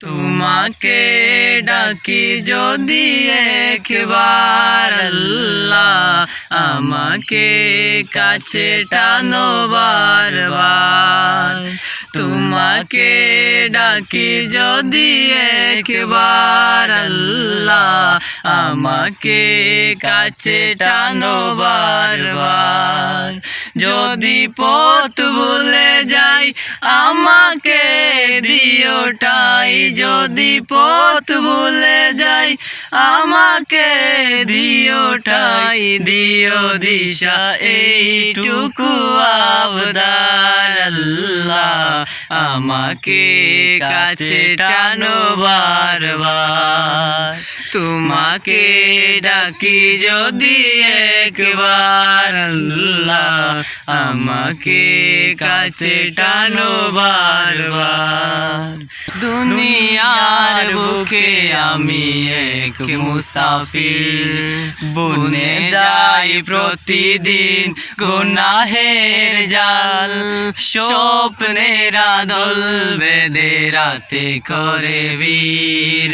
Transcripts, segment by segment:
তোমাকে ডাকি যদি একবার আল্লাহ, আমাকে কাছে টানো বারবার। তোমাকে ডাকি যদি একবার আল্লাহ, আমাকে কাছে টানো বারবার। যদি পথ ভুলে যাই আমাকে দিও ঠাই, যদি পথ ভুলে যাই আমাকে দিও ঠাই। দিও দিশা এইটুকু আবদার আল্লাহ, আমাকে কাছে টানো বারবার। তোমাকে ডাকি যদি একবার আল্লাহ, আমাকে কাছে টানো বারবার। দুনিয়ার বুকে আমি এক মুসাফির, বুনে যাই প্রতিদিন গুনাহের জাল। স্বপ্নের দল বেঁধে রাতে করে বীর,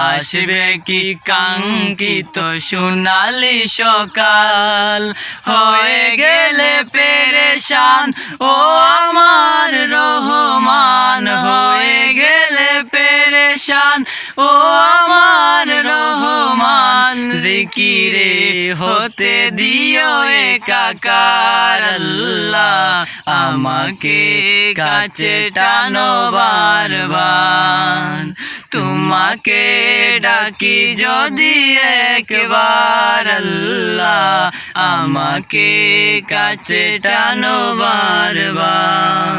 আসবে কি কাঙ্ক্ষিত সোনালি সকাল। হয়ে গেলে পেরেশান ও আমার রহমান, হয়ে গেলে পেরেশান ও আমার রহমান। জিকিরে হতে দিও একাকার আল্লাহ, আমাকে কাছে টানো বারবার। তোমাকে ডাকি যদি একবার আল্লাহ, আমাকে কাছে টানো বারবার।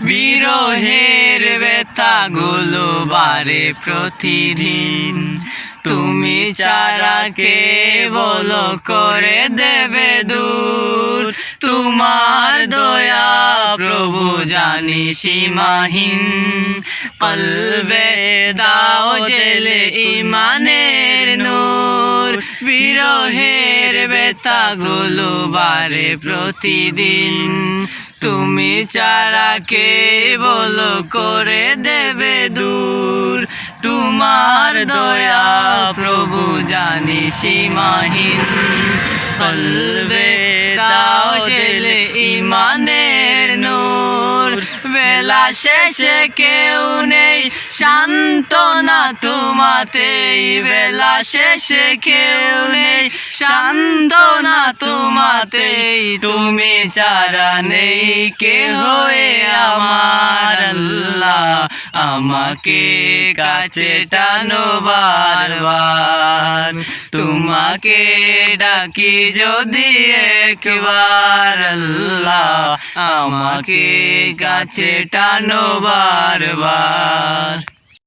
বিরহের ব্যথাগুলো বারে প্রতিদিন, তুমি ছাড়া কে বলো করে দেবে দূর। তোমার দয়া প্রভু জানি সীমাহীন, কলবে দাও জেলে ইমানের নূর। বিরহের ব্যথাগুলো বারে প্রতিদিন, তুমি ছাড়া কে বলো করে দেবে দূর। তোমার দয়া প্রভু জানি সীমাহীন, কলবে দাও জেলে ইমানের নূর। বেলা শেষে কেউ নেই সান্ত্বনা তোমাতেই, বেলা শেষে কেউ নেই সান্ত্বনা তোমাতেই। তুমি ছাড়া নেই কেহ আমার আল্লাহ, আমাকে কাছে টানো বারবার। তোমাকে ডাকি যদি একবার আল্লাহ, আমাকে কাছে টানো বারবার।